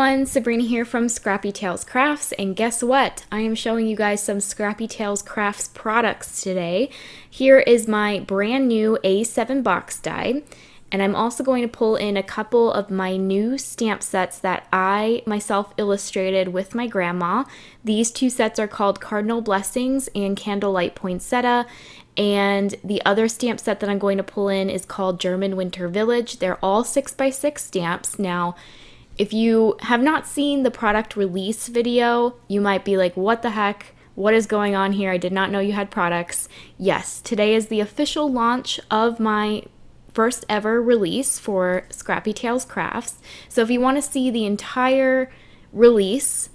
everyone, Sabrina here from Scrappy Tails Crafts, and guess what? I am showing you guys some Scrappy Tails Crafts products today. Here is my brand new A7 box die, and I'm also going to pull in a couple of my new stamp sets that I myself illustrated with my grandma. These two sets are called Cardinal Blessings and Candlelight Poinsettia, and the other stamp set that I'm going to pull in is called German Winter Village. They're all 6x6 stamps. Now, if you have not seen the product release video, you might be like, what the heck? What is going on here? I did not know you had products. Yes, today is the official launch of my first ever release for Scrappy Tails Crafts. So if you want to see the entire release,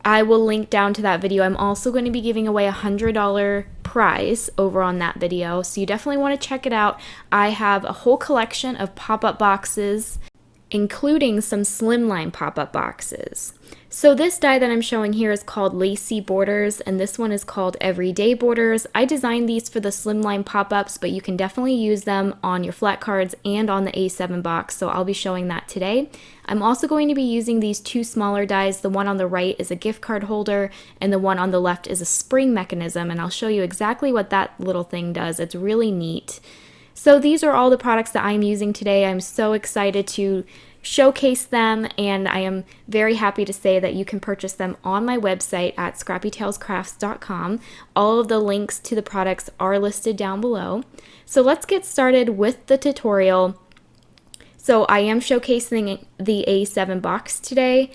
I will link down to that video. I'm also going to be giving away a $100 prize over on that video, so you definitely want to check it out. I have a whole collection of pop-up boxes, including some slimline pop-up boxes. So this die that I'm showing here is called Lacy Borders, and this one is called Everyday Borders. I designed these for the slimline pop-ups, but you can definitely use them on your flat cards and on the A7 box, so I'll be showing that today. I'm also going to be using these two smaller dies. The one on the right is a gift card holder, and the one on the left is a spring mechanism, and I'll show you exactly what that little thing does. It's really neat. So these are all the products that I'm using today. I'm so excited to showcase them, and I am very happy to say that you can purchase them on my website at scrappytailscrafts.com. All of the links to the products are listed down below. So let's get started with the tutorial. So I am showcasing the A7 box today,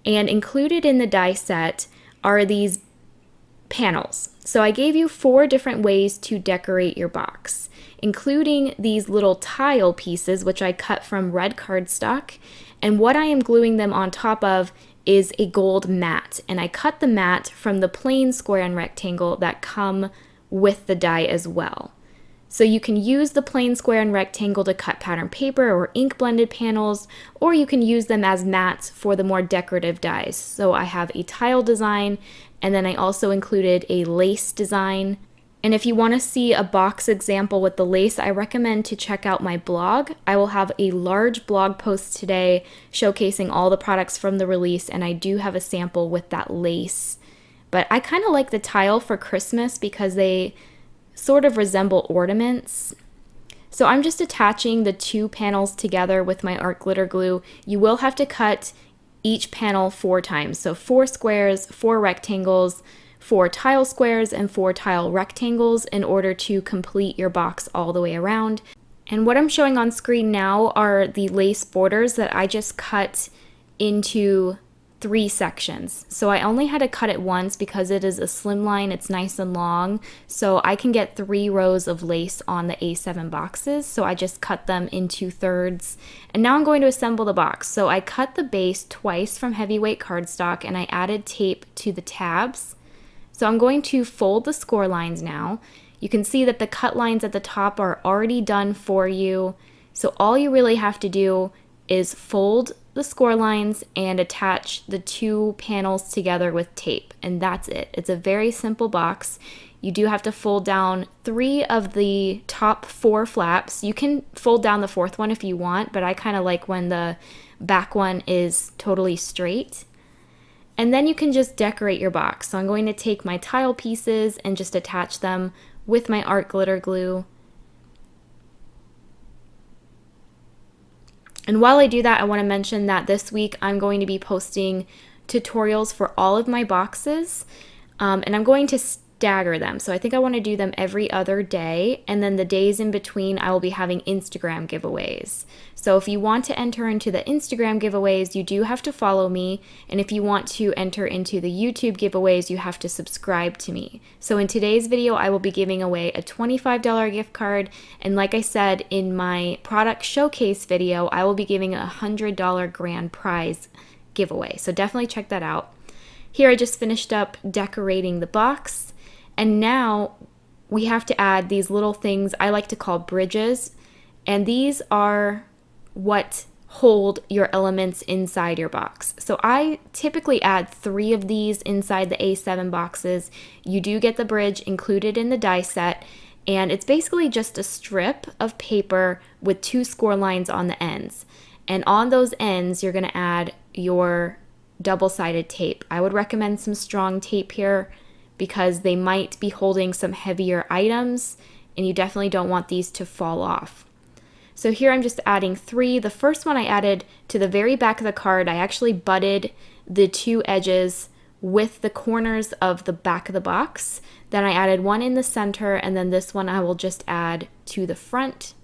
and included in the die set are these panels. So I gave you 4 different ways to decorate your box, including these little tile pieces, which I cut from red cardstock. And what I am gluing them on top of is a gold mat. And I cut the mat from the plain square and rectangle that come with the die as well. So you can use the plain square and rectangle to cut pattern paper or ink blended panels, or you can use them as mats for the more decorative dies. So I have a tile design, and then I also included a lace design. And if you want to see a box example with the lace, I recommend to check out my blog. I will have a large blog post today showcasing all the products from the release, and I do have a sample with that lace. But I kind of like the tile for Christmas because they sort of resemble ornaments. So I'm just attaching the 2 panels together with my art glitter glue. You will have to cut each panel 4 times. So 4 squares, 4 rectangles, 4 tile squares, and 4 tile rectangles in order to complete your box all the way around. And what I'm showing on screen now are the lace borders that I just cut into 3 sections. So I only had to cut it once because it is a slimline, it's nice and long, so I can get 3 rows of lace on the A7 boxes. So I just cut them into thirds, and now I'm going to assemble the box. So I cut the base twice from heavyweight cardstock, and I added tape to the tabs. So I'm going to fold the score lines now. You can see that the cut lines at the top are already done for you. So all you really have to do is fold the score lines and attach the 2 panels together with tape, and that's it. It's a very simple box. You do have to fold down 3 of the top 4 flaps. You can fold down the 4th one if you want, but I kind of like when the back one is totally straight. And then you can just decorate your box. So I'm going to take my tile pieces and just attach them with my art glitter glue. And while I do that, I want to mention that this week I'm going to be posting tutorials for all of my boxes, and I'm going to stagger them. So I think I want to do them every other day, and then the days in between I will be having Instagram giveaways. So if you want to enter into the Instagram giveaways, you do have to follow me, and if you want to enter into the YouTube giveaways, you have to subscribe to me. So in today's video, I will be giving away a $25 gift card, and like I said in my product showcase video, I will be giving a $100 grand prize giveaway. So definitely check that out. Here I just finished up decorating the box, and now we have to add these little things I like to call bridges, and these are what hold your elements inside your box. So I typically add 3 of these inside the A7 boxes. You do get the bridge included in the die set, and it's basically just a strip of paper with 2 score lines on the ends. And on those ends, you're going to add your double-sided tape. I would recommend some strong tape here because they might be holding some heavier items and you definitely don't want these to fall off. So here I'm just adding 3. The first one I added to the very back of the card. I actually butted the 2 edges with the corners of the back of the box. Then I added 1 in the center, and then this one I will just add to the front.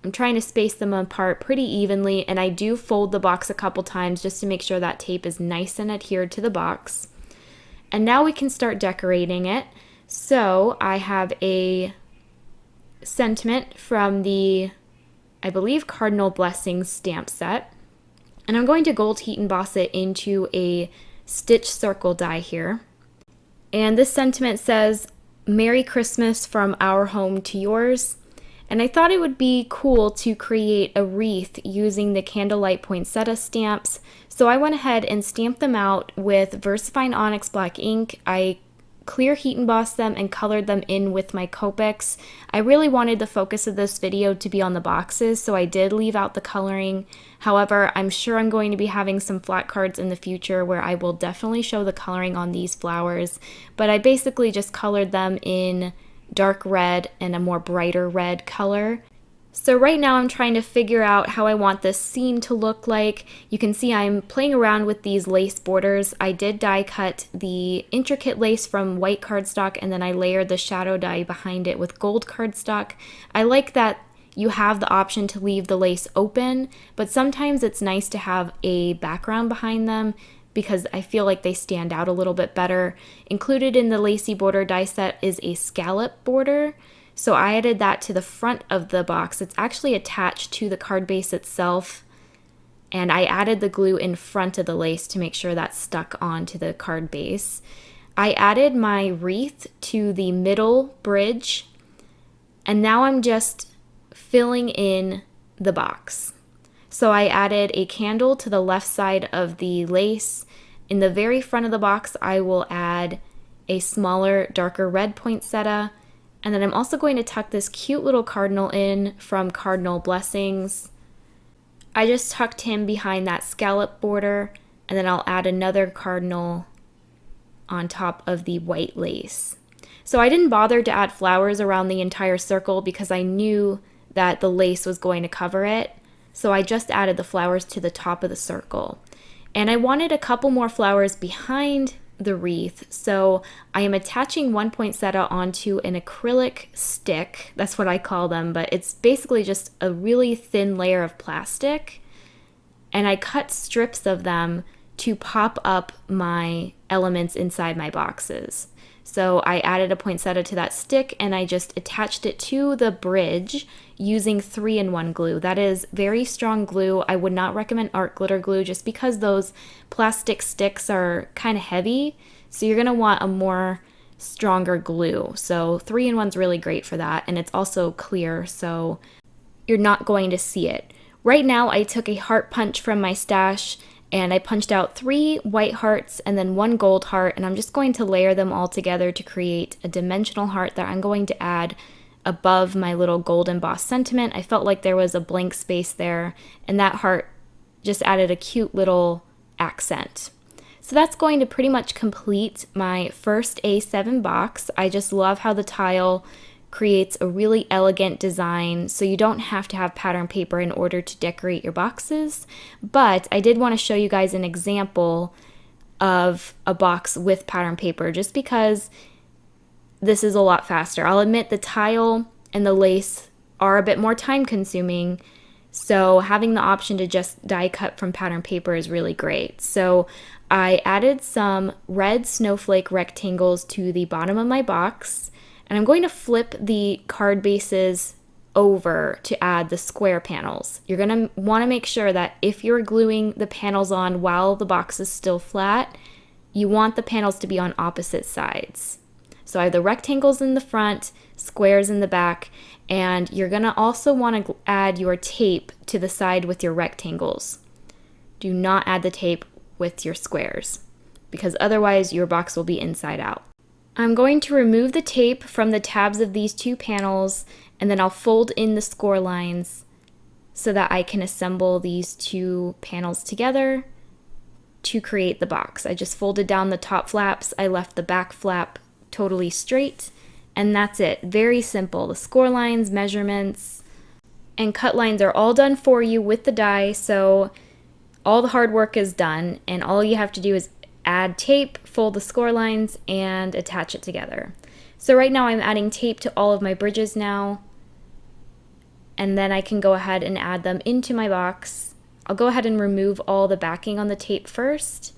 I'm trying to space them apart pretty evenly, and I do fold the box a couple times just to make sure that tape is nice and adhered to the box. And now we can start decorating it. So I have a sentiment from the, I believe, Cardinal Blessings stamp set. And I'm going to gold heat emboss it into a stitch circle die here. And this sentiment says, "Merry Christmas from our home to yours." And I thought it would be cool to create a wreath using the Candlelight Poinsettia stamps. So I went ahead and stamped them out with VersaFine Onyx Black ink. I clear heat embossed them and colored them in with my Copics. I really wanted the focus of this video to be on the boxes, so I did leave out the coloring. However, I'm sure I'm going to be having some flat cards in the future where I will definitely show the coloring on these flowers, but I basically just colored them in dark red and a more brighter red color. So right now I'm trying to figure out how I want this scene to look like. You can see I'm playing around with these lace borders. I did die cut the intricate lace from white cardstock, and then I layered the shadow die behind it with gold cardstock. I like that you have the option to leave the lace open, but sometimes it's nice to have a background behind them because I feel like they stand out a little bit better. Included in the lacy border die set is a scallop border. So I added that to the front of the box. It's actually attached to the card base itself. And I added the glue in front of the lace to make sure that's stuck onto the card base. I added my wreath to the middle bridge. And now I'm just filling in the box. So I added a candle to the left side of the lace. In the very front of the box, I will add a smaller, darker red poinsettia. And then I'm also going to tuck this cute little cardinal in from Cardinal Blessings. I just tucked him behind that scallop border, and then I'll add another cardinal on top of the white lace. So I didn't bother to add flowers around the entire circle because I knew that the lace was going to cover it. So I just added the flowers to the top of the circle. And I wanted a couple more flowers behind the wreath, so I am attaching 1 poinsettia onto an acrylic stick. That's what I call them, but it's basically just a really thin layer of plastic, and I cut strips of them to pop up my elements inside my boxes. So I added a poinsettia to that stick and I just attached it to the bridge using 3-in-1 glue. That is very strong glue. I would not recommend art glitter glue just because those plastic sticks are kind of heavy. So you're gonna want a more stronger glue. So 3-in-1's really great for that, and it's also clear, so you're not going to see it. Right now I took a heart punch from my stash and I punched out 3 white hearts and then 1 gold heart, and I'm just going to layer them all together to create a dimensional heart that I'm going to add above my little gold embossed sentiment. I felt like there was a blank space there, and that heart just added a cute little accent. So that's going to pretty much complete my first A7 box. I just love how the tile creates a really elegant design, so you don't have to have pattern paper in order to decorate your boxes. But I did want to show you guys an example of a box with pattern paper just because this is a lot faster. I'll admit the tile and the lace are a bit more time consuming, so having the option to just die cut from pattern paper is really great. So I added some red snowflake rectangles to the bottom of my box, and I'm going to flip the card bases over to add the square panels. You're going to want to make sure that if you're gluing the panels on while the box is still flat, you want the panels to be on opposite sides. So I have the rectangles in the front, squares in the back, and you're going to also want to add your tape to the side with your rectangles. Do not add the tape with your squares because otherwise your box will be inside out. I'm going to remove the tape from the tabs of these 2 panels, and then I'll fold in the score lines so that I can assemble these 2 panels together to create the box. I just folded down the top flaps, I left the back flap totally straight, and that's it. Very simple. The score lines, measurements, and cut lines are all done for you with the die, so all the hard work is done, and all you have to do is add tape, fold the score lines, and attach it together. So right now I'm adding tape to all of my bridges now, and then I can go ahead and add them into my box. I'll go ahead and remove all the backing on the tape first.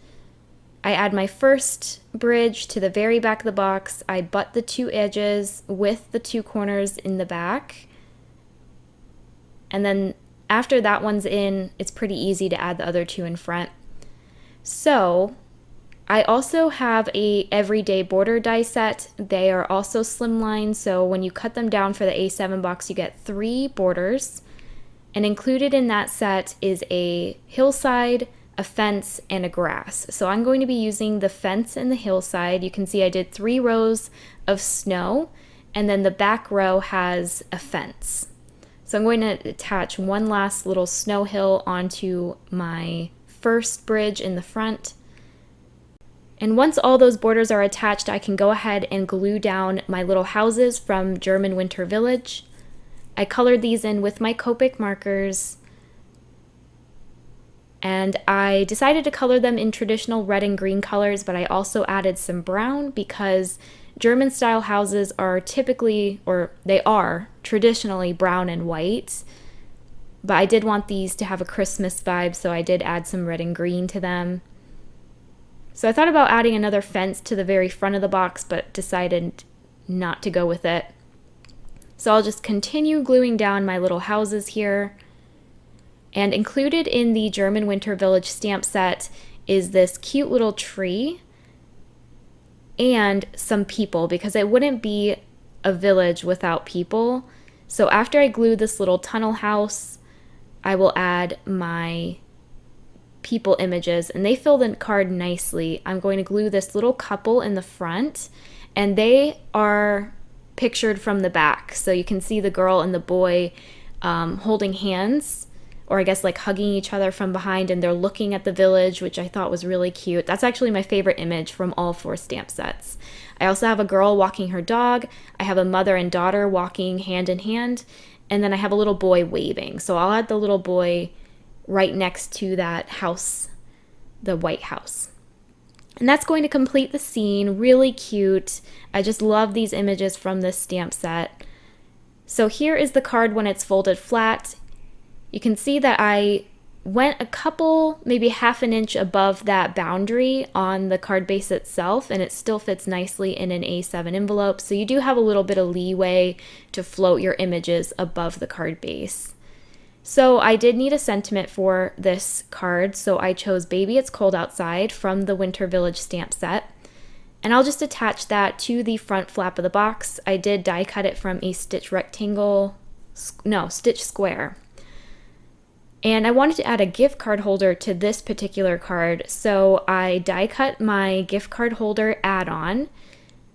I add my first bridge to the very back of the box. I butt the two edges with the two corners in the back. And then after that one's in, it's pretty easy to add the other two in front. So I also have a everyday border die set. They are also slimline, so when you cut them down for the A7 box, you get 3 borders. And included in that set is a hillside, a fence, and a grass. So I'm going to be using the fence and the hillside. You can see I did 3 rows of snow, and then the back row has a fence. So I'm going to attach one last little snow hill onto my first bridge in the front. And once all those borders are attached, I can go ahead and glue down my little houses from German Winter Village. I colored these in with my Copic markers, and I decided to color them in traditional red and green colors, but I also added some brown because German style houses are typically, or they are traditionally brown and white, but I did want these to have a Christmas vibe, so I did add some red and green to them. So I thought about adding another fence to the very front of the box, but decided not to go with it. So I'll just continue gluing down my little houses here. And included in the German Winter Village stamp set is this cute little tree and some people, because it wouldn't be a village without people. So after I glue this little tunnel house, I will add my people images, and they fill the card nicely. I'm going to glue this little couple in the front, and they are pictured from the back. So you can see the girl and the boy holding hands, or I guess like hugging each other from behind, and they're looking at the village, which I thought was really cute. That's actually my favorite image from all 4 stamp sets. I also have a girl walking her dog. I have a mother and daughter walking hand in hand, and then I have a little boy waving. So I'll add the little boy right next to that house, the White House. And that's going to complete the scene. Really cute. I just love these images from this stamp set. So here is the card when it's folded flat. You can see that I went a couple, maybe half an inch above that boundary on the card base itself, and it still fits nicely in an A7 envelope. So you do have a little bit of leeway to float your images above the card base. So I did need a sentiment for this card, so I chose Baby It's Cold Outside from the Winter Village stamp set. And I'll just attach that to the front flap of the box. I did die cut it from a stitch square. And I wanted to add a gift card holder to this particular card, so I die cut my gift card holder add-on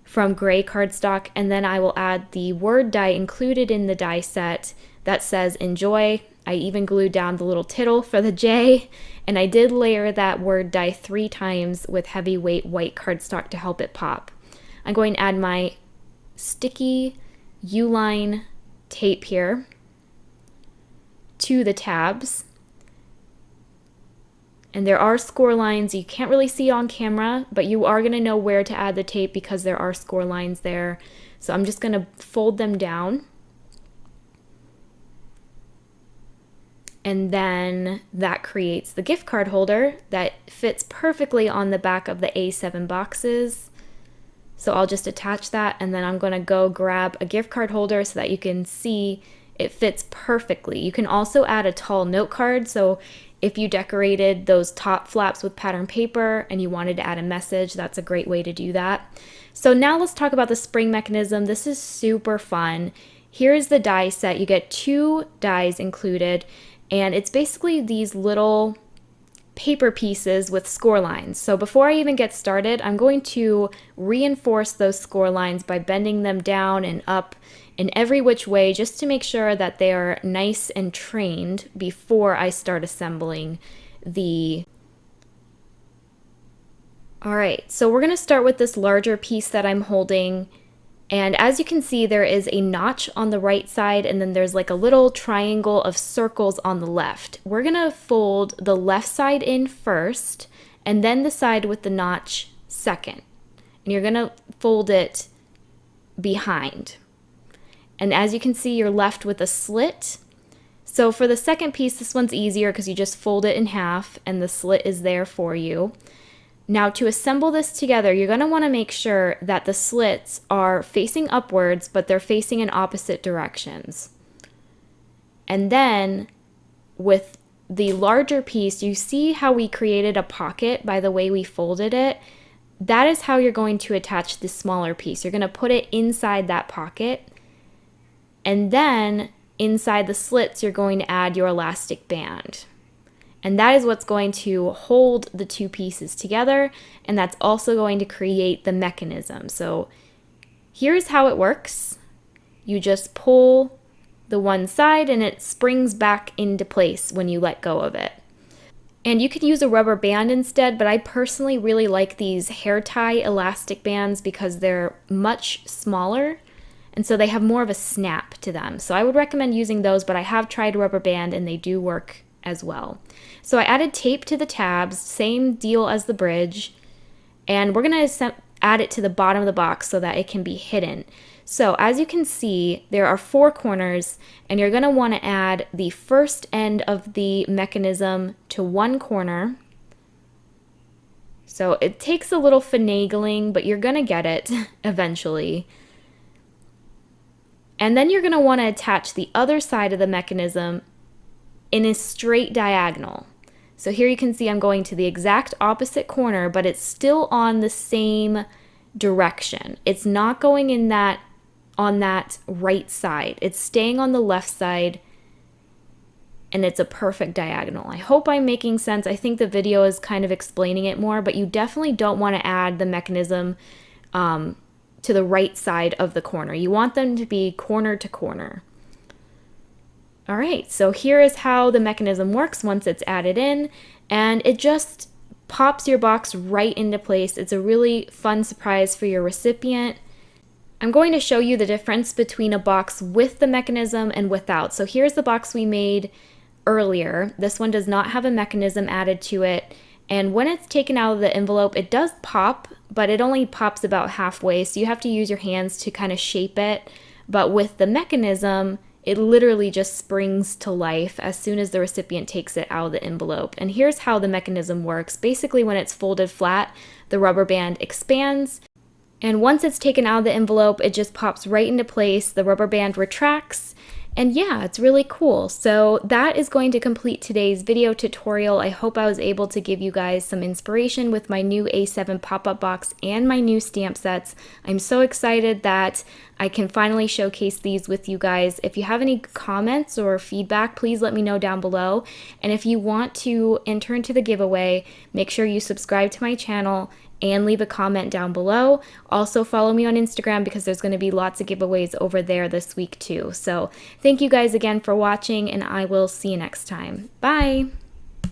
from gray cardstock, and then I will add the word die included in the die set that says enjoy. I even glued down the little tittle for the J, and I did layer that word die 3 times with heavyweight white cardstock to help it pop. I'm going to add my sticky U-line tape here to the tabs. And there are score lines. You can't really see on camera, but you are going to know where to add the tape because there are score lines there. So I'm just going to fold them down. And then that creates the gift card holder that fits perfectly on the back of the A7 boxes. So I'll just attach that, and then I'm going to go grab a gift card holder so that you can see it fits perfectly. You can also add a tall note card, so if you decorated those top flaps with pattern paper and you wanted to add a message, that's a great way to do that. So now let's talk about the spring mechanism. This is super fun. Here's the die set. You get 2 dies included, and it's basically these little paper pieces with score lines. So before I even get started, I'm going to reinforce those score lines by bending them down and up in every which way, just to make sure that they are nice and trained before I start assembling the All right, so we're gonna start with this larger piece that I'm holding. And as you can see, there is a notch on the right side, and then there's like a little triangle of circles on the left. We're gonna fold the left side in first, and then the side with the notch second. And you're gonna fold it behind. And as you can see, you're left with a slit. So for the second piece, this one's easier because you just fold it in half and the slit is there for you. Now to assemble this together, you're going to want to make sure that the slits are facing upwards, but they're facing in opposite directions. And then with the larger piece, you see how we created a pocket by the way we folded it? That is how you're going to attach the smaller piece. You're going to put it inside that pocket, and then inside the slits, you're going to add your elastic band. And that is what's going to hold the two pieces together, and that's also going to create the mechanism. So here's how it works. You just pull the one side and it springs back into place when you let go of it. And you could use a rubber band instead, but I personally really like these hair tie elastic bands because they're much smaller, and so they have more of a snap to them. So I would recommend using those, but I have tried rubber band and they do work as well. So I added tape to the tabs, same deal as the bridge, and we're going to add it to the bottom of the box so that it can be hidden. So as you can see, there are 4 corners, and you're going to want to add the first end of the mechanism to one corner. So it takes a little finagling, but you're going to get it eventually. And then you're going to want to attach the other side of the mechanism in a straight diagonal. So here you can see I'm going to the exact opposite corner, but it's still on the same direction. It's not going in that on that right side. It's staying on the left side, and it's a perfect diagonal. I hope I'm making sense. I think the video is kind of explaining it more, but you definitely don't want to add the mechanism to the right side of the corner. You want them to be corner to corner. All right, so here is how the mechanism works once it's added in, and it just pops your box right into place. It's a really fun surprise for your recipient. I'm going to show you the difference between a box with the mechanism and without. So here's the box we made earlier. This one does not have a mechanism added to it, and when it's taken out of the envelope, it does pop, but it only pops about halfway, so you have to use your hands to kind of shape it. But with the mechanism, it literally just springs to life as soon as the recipient takes it out of the envelope. And here's how the mechanism works. Basically, when it's folded flat, the rubber band expands, and once it's taken out of the envelope, it just pops right into place. The rubber band retracts, and yeah, it's really cool. So that is going to complete today's video tutorial. I hope I was able to give you guys some inspiration with my new A7 pop-up box and my new stamp sets. I'm so excited that I can finally showcase these with you guys. If you have any comments or feedback, please let me know down below. And if you want to enter into the giveaway, make sure you subscribe to my channel and leave a comment down below. Also follow me on Instagram because there's going to be lots of giveaways over there this week too. So thank you guys again for watching, and I will see you next time. Bye!